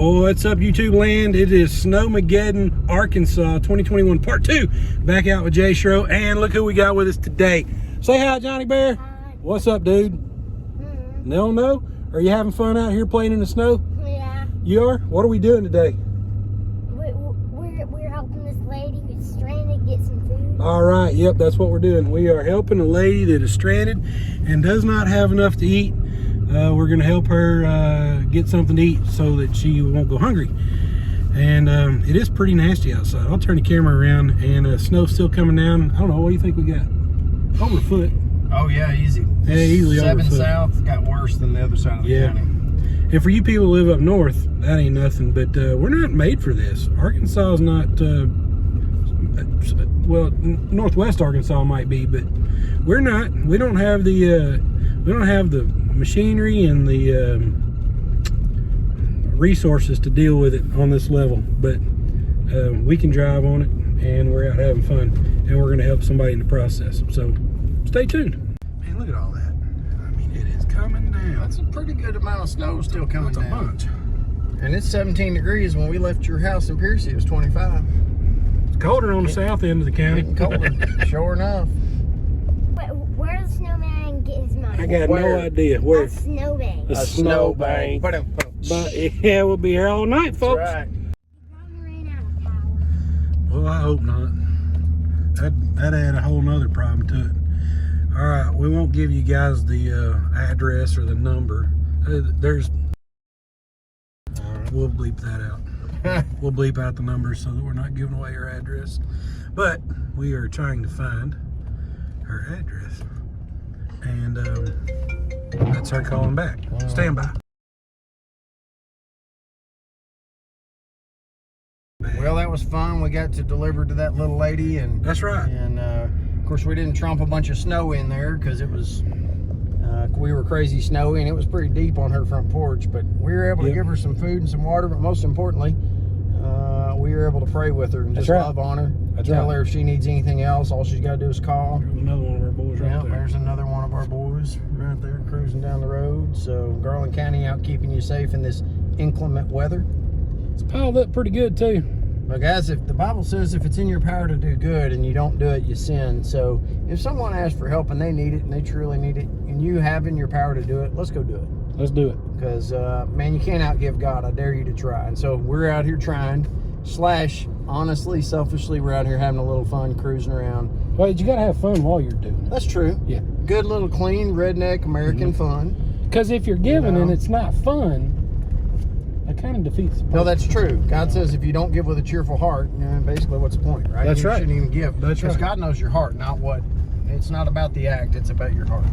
What's up, YouTube land? It is Snowmageddon, Arkansas 2021 Part 2. Back out with Jay Schro, and look who we got with us today. Say hi, Johnny Bear. Hi. What's up, dude? No? Are you having fun out here playing in the snow? Yeah. You are? What are we doing today? We're helping this lady who's stranded get some food. All right, yep, that's what we're doing. We are helping a lady that is stranded and does not have enough to eat. We're going to help her get something to eat so that she won't go hungry. And it is pretty nasty outside. I'll turn the camera around, and snow's still coming down. I don't know, what do you think we got? Over a foot. Oh yeah, easy. Yeah, easily over a 7 foot. south got worse than the other side of the county. And for you people who live up north, that ain't nothing, but we're not made for this. Arkansas is not, well, northwest Arkansas might be, but we're not. We don't have the machinery and the resources to deal with it on this level, but we can drive on it, and we're out having fun, and we're going to help somebody in the process. So stay tuned. Man, look at all that. I mean, it is coming down. That's a pretty good amount of snow still coming That's a down. bunch. And it's 17 degrees. When we left your house in Piercy, it was 25. It's colder on the south end of the county. Getting colder, sure enough. Where does the snowman get his money? I got Where? no idea. Where? A snowbank. A snowbank. But Yeah, we'll be here all night, folks. right. Mom ran out of power. Well, I hope not. That'd add a whole nother problem to it. All right, we won't give you guys the address or the number. We'll bleep that out. We'll bleep out the number so that we're not giving away her address. But we are trying to find her address, and that's her calling back. Stand by. Well, that was fun. We got to deliver to that little lady, and That's right. And of course, we didn't trump a bunch of snow in there because it was we were crazy snowy, and it was pretty deep on her front porch. But we were able to give her some food and some water. But most importantly, we were able to pray with her and just love on her. Tell her if she needs anything else, all she's got to do is call. There's another one of our boys right there. There's another one of our boys right there cruising down the road. So Garland County out keeping you safe in this inclement weather. It's piled up pretty good too. But guys, if the Bible says if it's in your power to do good and you don't do it, you sin. So if someone asks for help and they need it and they truly need it, and you have in your power to do it, let's go do it. Let's do it. Because man, you can't outgive God. I dare you to try. And so we're out here trying. Honestly, selfishly, we're out here having a little fun cruising around. Well, you got to have fun while you're doing it. That's true. Yeah. Good little clean redneck American fun. Because if you're giving and it's not fun, that kind of defeats the purpose. No, that's true. God says if you don't give with a cheerful heart, basically what's the point, right? That's right. You shouldn't even give. That's right. Because God knows your heart, not what. It's not about the act, it's about your heart.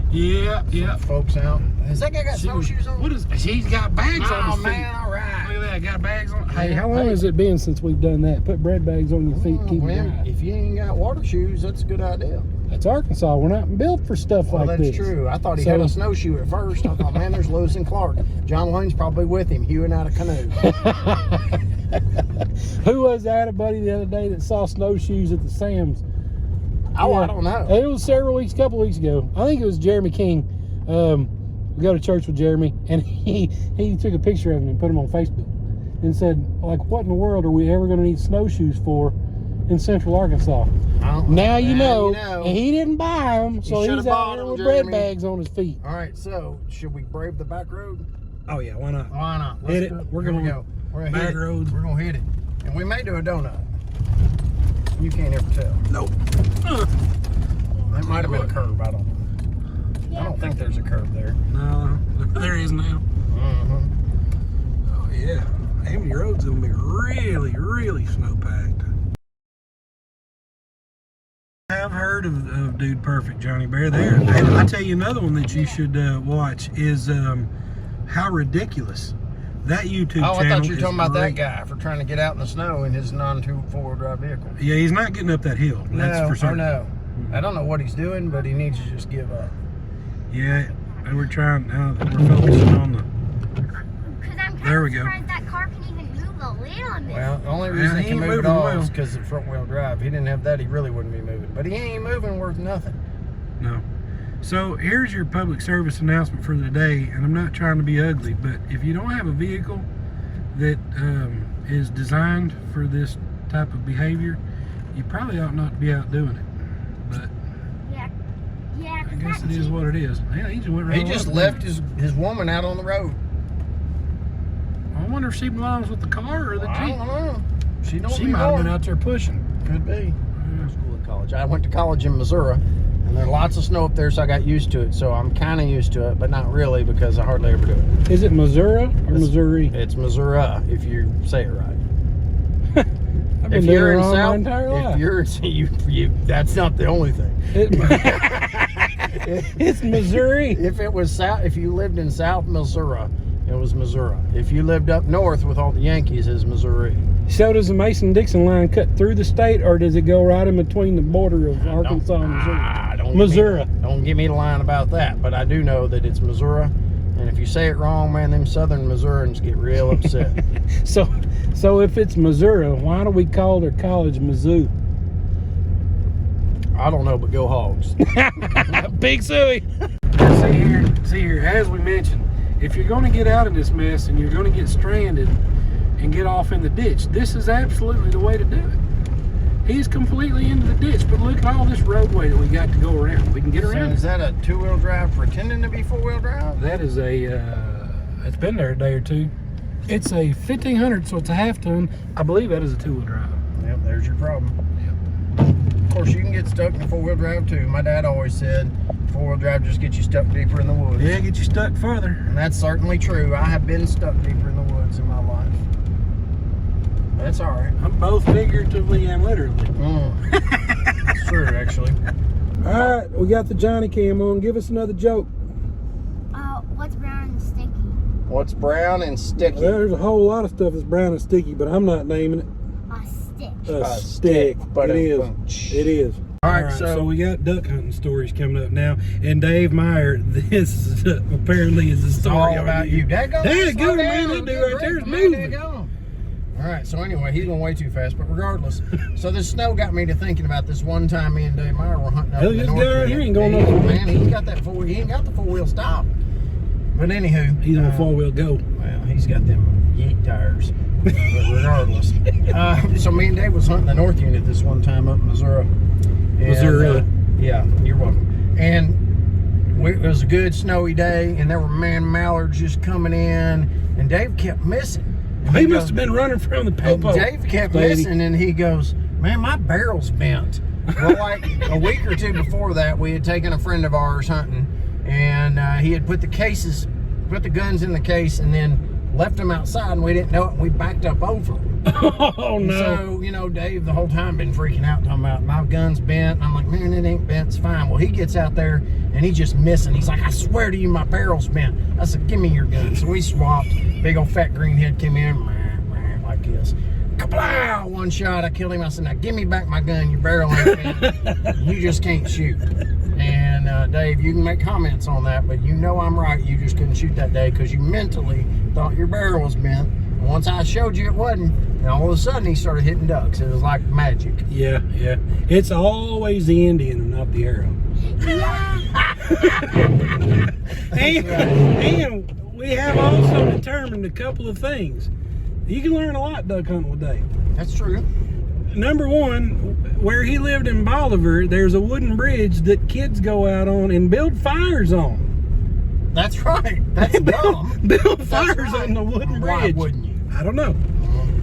Yeah. Folks out. Has that guy got snowshoes on? What is? He's got bags on his feet. Oh man, all right. Look at that, got bags on. Hey, how long has it been since we've done that? Put bread bags on your feet, keep them dry. If you ain't got water shoes, that's a good idea. That's Arkansas. We're not built for stuff like this. That's true. I thought he had a snowshoe at first. I thought, man, there's Lewis and Clark. John Lane's probably with him, hewing out a canoe. Who was that, buddy, the other day that saw snowshoes at the Sam's? Oh, yeah. I don't know. It was couple weeks ago. I think it was Jeremy King. We go to church with Jeremy, and he took a picture of him and put him on Facebook and said, like, what in the world are we ever going to need snowshoes for in Central Arkansas? Now you know. And he didn't buy them, so he's out there with bread bags on his feet. All right, so should we brave the back road? Oh yeah, why not? Why not? Hit it. We're gonna go. We're gonna back hit it. road. We're gonna hit it, and we may do a donut. You can't ever tell. Nope. That might have been a curve. I don't know. I don't think there's a curve there. No, there is now. Oh yeah, Amity Road's gonna be really, really snow packed. I've heard of Dude Perfect, Johnny Bear there. And I tell you another one that you should watch is How Ridiculous. That YouTube channel. Oh, I thought you were talking about that guy for trying to get out in the snow in his non-four-wheel drive vehicle. Yeah, he's not getting up that hill. That's for certain. No. I don't know what he's doing, but he needs to just give up. Yeah, and we're trying now. We're focusing on the. There we go. That car can even move a little bit. Well, the only reason he can move at all is because of front-wheel drive. He didn't have that, he really wouldn't be moving. But he ain't moving worth nothing. No. So here's your public service announcement for the day, and I'm not trying to be ugly, but if you don't have a vehicle, that is designed for this type of behavior, you probably ought not to be out doing it. But Yeah, I guess it is what it is. Yeah, he just went right. He just left his woman out on the road. I wonder if she belongs with the car or the I Jeep. don't know. She don't She be might have been going. out there pushing. Could be. School and college. I went to college in Missouri, and there's lots of snow up there, so I got used to it. So I'm kind of used to it, but not really because I hardly ever do it. Is it Missouri or Missouri? It's Missouri if you say it right. I've been If you're there in all my South, entire life. if you're you, that's not the only thing. It's Missouri. If it was South, if you lived in South Missouri, it was Missouri. If you lived up north with all the Yankees, it's Missouri. So does the Mason-Dixon line cut through the state, or does it go right in between the border of Arkansas and Missouri? Missouri. Don't give me the line about that, but I do know that it's Missouri. And if you say it wrong, man, them southern Missourians get real upset. So if it's Missouri, why do we call their college Mizzou? I don't know, but go Hogs. Big Suey. See here, as we mentioned, if you're going to get out of this mess and you're going to get stranded and get off in the ditch, this is absolutely the way to do it. He's completely into the ditch, but look at all this roadway that we got to go around. We can get around. So is that a two-wheel drive pretending to be four-wheel drive? That is a, it's been there a day or two. It's a 1500, so it's a half ton. I believe that is a two-wheel drive. Yep, there's your problem. Of course, you can get stuck in four-wheel drive too. My dad always said four-wheel drive just gets you stuck deeper in the woods. Yeah, get you stuck further. And that's certainly true. I have been stuck deeper in the woods in my life. That's all right. I'm both figuratively and literally. It's true, actually. All right, we got the Johnny cam on. Give us another joke. What's brown and sticky? What's brown and sticky? There's a whole lot of stuff that's brown and sticky, but I'm not naming it. A stick. A stick. But it is. All right, so we got duck hunting stories coming up now, and Dave Meyer, this apparently is a story all about you. Dad, go, man, that dude right there is moving. All right, so anyway, he's going way too fast, but regardless. So this snow got me to thinking about this one time me and Dave Meyer were hunting up in the north. Guy here ain't going nowhere. Man, he ain't got the four-wheel stop. But anywho. He's on four-wheel go. Well, he's got them yeet tires. But regardless. So me and Dave was hunting the north unit this one time up in Missouri. Missouri. Yeah, you're welcome. And it was a good snowy day, and there were mallards just coming in, and Dave kept missing. He must have been running from the popo. Dave kept missing, and he goes, man, my barrel's bent. Well, like a week or two before that, we had taken a friend of ours hunting, and he had put the guns in the case, and then left them outside, and we didn't know it, and we backed up over them. Oh, no. So, Dave the whole time been freaking out, talking about my gun's bent. And I'm like, man, it ain't bent, it's fine. Well, he gets out there, and he's just missing. He's like, I swear to you, my barrel's bent. I said, give me your gun. So we swapped. Big old fat greenhead came in, like this. Kablow! One shot, I killed him. I said, now give me back my gun. Your barrel ain't bent. You just can't shoot. And Dave, you can make comments on that, but you know I'm right. You just couldn't shoot that day because you mentally thought your barrel was bent. And once I showed you it wasn't, and all of a sudden he started hitting ducks. It was like magic. Yeah. It's always the Indian and not the arrow. And we have also determined a couple of things. You can learn a lot duck hunting with Dave. That's true. Number one, where he lived in Bolivar, there's a wooden bridge that kids go out on and build fires on. That's right. That's dumb. Build fires on the wooden bridge. Why wouldn't you? I don't know.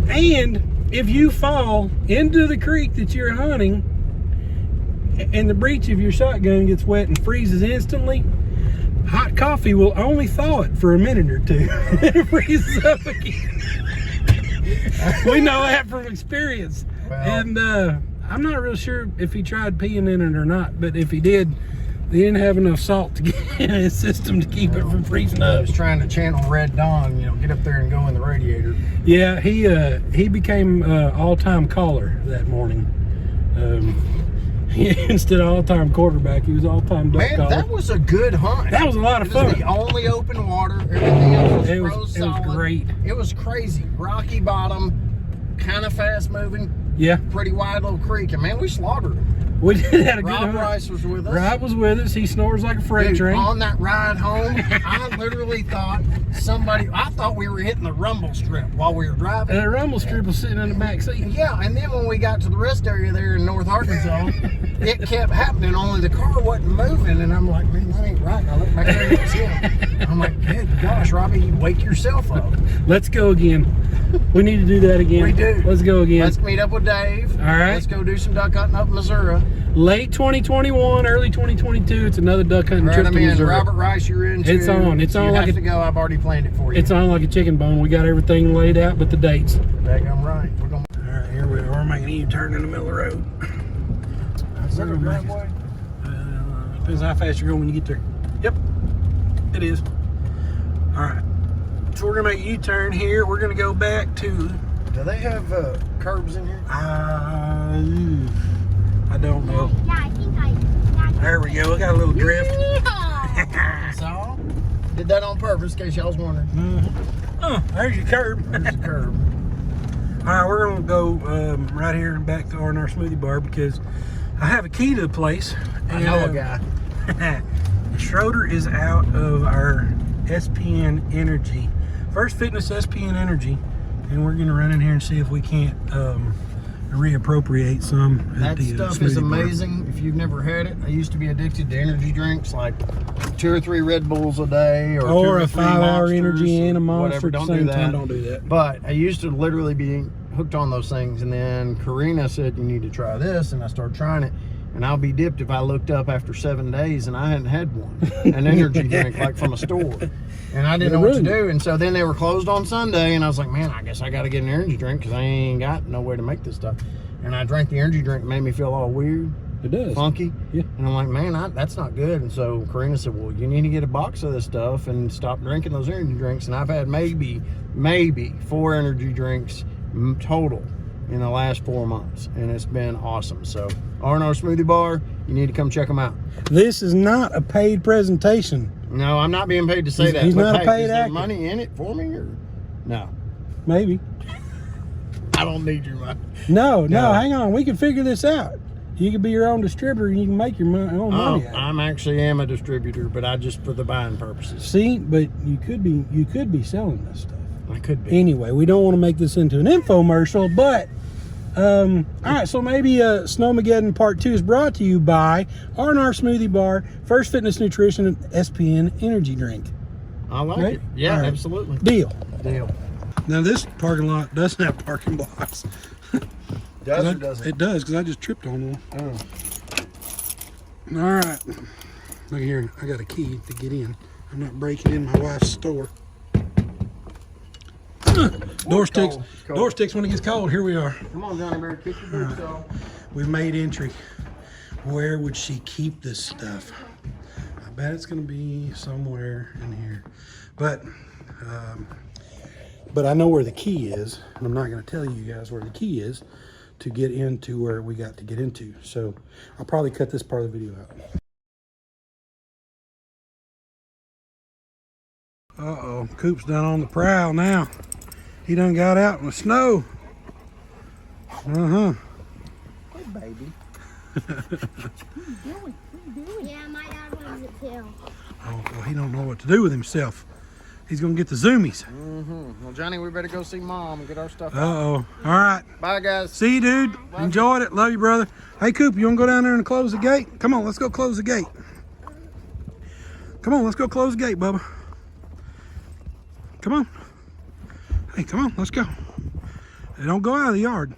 And if you fall into the creek that you're hunting and the breech of your shotgun gets wet and freezes instantly, hot coffee will only thaw it for a minute or two. It freezes up again. We know that from experience. Well, and I'm not real sure if he tried peeing in it or not, but if he did, he didn't have enough salt to get in his system to keep it from freezing I up. was trying to channel Red Dawn, get up there and go in the radiator. Yeah, he became all-time caller that morning. Instead of all-time quarterback, he was all-time duck caller. Man, that was a good hunt. That was a lot of fun. It was the only open water. Everything else It was solid. was great. It was crazy. Rocky bottom, kind of fast moving. Yeah. Pretty wide little creek. And man, we slaughtered them. We did have a good Rob hunt. Rice was with us. Rob was with us. He snores like a freight Dude, train. on that ride home, I literally thought I thought we were hitting the rumble strip while we were driving. And the rumble strip was sitting in the back seat. Yeah, and then when we got to the rest area there in North Arkansas, it kept happening, only the car wasn't moving, and I'm like, man, that ain't right. And I look back there and it was him. I'm like, good gosh, Robbie, you wake yourself up. Let's go again. We need to do that again. We do. Let's go again. Let's meet up with Dave. All right. Let's go do some duck hunting up in Missouri. Late 2021, early 2022. It's another duck hunting trip to Missouri. Robert Rice, you're in too. It's on. It's on you like have to go. I've already planned it for you. It's on like a chicken bone. We got everything laid out, but the dates. I'm right. We're going. All right, here we are. We're making a U-turn in the middle of the road. Is that a driveway? Depends how fast you're going when you get there. Yep, it is. All right. So we're gonna make a U-turn here. We're gonna go back to. Do they have curbs in here? I don't know. Yeah, I think There we go. We got a little drift. So, did that on purpose, in case y'all was wondering. Oh, there's your curb. There's the curb. All right, we're gonna go right here and back to R&R Smoothie Bar because I have a key to the place. I know a guy. Schroeder is out of our SPN Energy, First Fitness SPN Energy, and we're gonna run in here and see if we can't reappropriate some. That stuff is amazing. If you've never had it, I used to be addicted to energy drinks, like 2 or 3 Red Bulls a day, or 2 or or a 3 5-hour Monsters, energy and a monster whatever. at the Don't same do time. that. Don't do that. But I used to literally be hooked on those things, and then Karina said, you need to try this, and I started trying it. And I'll be dipped if I looked up after 7 days and I hadn't had one, an energy drink like from a store. And I didn't know what to do. And so then they were closed on Sunday, and I was like, man, I guess I got to get an energy drink because I ain't got no way to make this stuff. And I drank the energy drink, it made me feel all weird. It does. Funky. Yeah. And I'm like, man, that's not good. And so Karina said, well, you need to get a box of this stuff and stop drinking those energy drinks. And I've had maybe 4 energy drinks total in the last 4 months, and it's been awesome. So R&R Smoothie Bar, you need to come check them out. This is not a paid presentation. No, I'm not being paid to say that. He's but not a hey, paid is there actor. money in it for me, or no? Maybe. I don't need your money. No, hang on. We can figure this out. You can be your own distributor and you can make your own money out. I'm actually am a distributor, but I just for the buying purposes. See, but you could be selling this stuff. I could be. Anyway, we don't want to make this into an infomercial, but all right, so maybe Snowmageddon Part 2 is brought to you by R&R Smoothie Bar, First Fitness Nutrition, and SPN Energy Drink. I like Right? it. Yeah, All right. absolutely. Deal. Deal. Now this parking lot doesn't have parking blocks. Does or doesn't? It does, because I just tripped on one. Oh. All right. Look here, I got a key to get in. I'm not breaking in my wife's store. Door sticks. cold. Door sticks when it gets cold. Here we are. Come on, Johnny Bear, kick your boots off. We've made entry. Where would she keep this stuff? I bet it's going to be somewhere in here. But I know where the key is, and I'm not going to tell you guys where the key is to get into where we got to get into. So I'll probably cut this part of the video out. Uh-oh, Coop's done on the prowl now. He done got out in the snow. Uh-huh. Hey, baby. Yeah, my dad loves it too. Oh, well, he don't know what to do with himself. He's gonna get the zoomies. Well, Johnny, we better go see Mom and get our stuff out. Uh-oh. All right. Bye, guys. See you, dude. Enjoyed it. Love you, brother. Hey, Coop, you wanna go down there and close the gate? Come on, let's go close the gate. Come on, let's go close the gate, Bubba. Come on. Hey, come on, let's go. Hey, don't go out of the yard.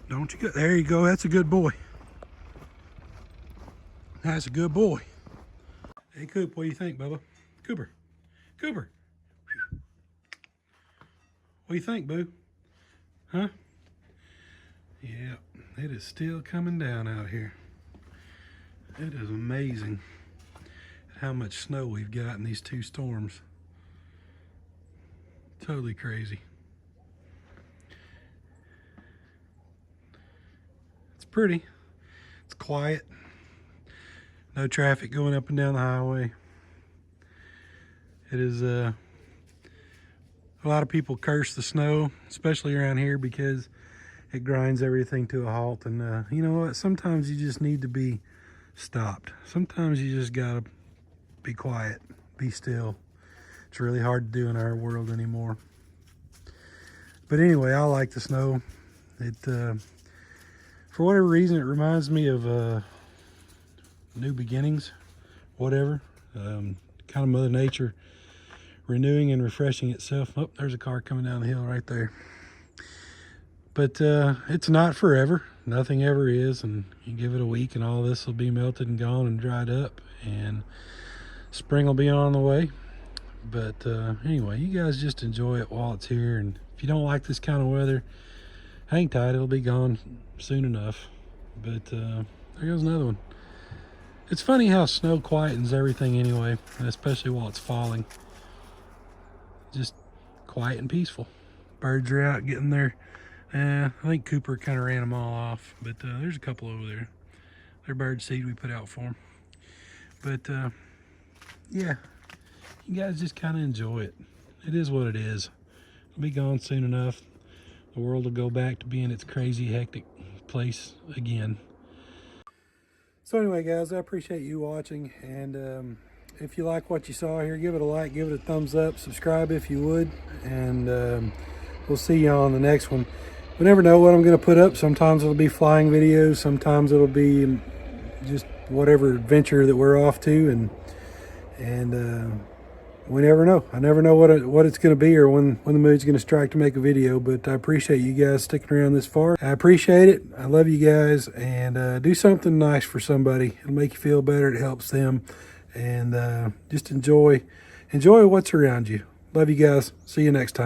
Don't you go. There you go. That's a good boy. That's a good boy. Hey, Coop, what do you think, Bubba? Cooper. Cooper. What do you think, boo? Huh? Yeah, it is still coming down out here. It is amazing how much snow we've got in these 2 storms. Totally crazy. It's pretty. It's quiet. No traffic going up and down the highway. It is A lot of people curse the snow, especially around here, because it grinds everything to a halt. And you know what? Sometimes you just need to be stopped. Sometimes you just gotta be quiet, be still. It's really hard to do in our world anymore. But anyway, I like the snow. It, for whatever reason, it reminds me of new beginnings, whatever. Kind of Mother Nature renewing and refreshing itself. Oh, there's a car coming down the hill right there. But it's not forever. Nothing ever is. And you give it a week and all this will be melted and gone and dried up. And spring will be on the way. But anyway, you guys just enjoy it while it's here. And if you don't like this kind of weather, hang tight. It'll be gone soon enough. But there goes another one. It's funny how snow quietens everything anyway, especially while it's falling. Just quiet and peaceful. Birds are out getting their, I think Cooper kind of ran them all off, but there's a couple over there. They're bird seed we put out for them. But yeah, you guys just kind of enjoy it. It is what it is. It'll be gone soon enough. The world will go back to being its crazy, hectic place again. So anyway, guys, I appreciate you watching, and if you like what you saw here, give it a like, give it a thumbs up, subscribe if you would, and we'll see you on the next one. We never know what I'm going to put up. Sometimes it'll be flying videos, sometimes it'll be just whatever adventure that we're off to, and we never know. I never know what it's going to be or when the mood's going to strike to make a video, but I appreciate you guys sticking around this far. I appreciate it. I love you guys, and do something nice for somebody. It'll make you feel better. It helps them, and just enjoy what's around you. Love you guys. See you next time.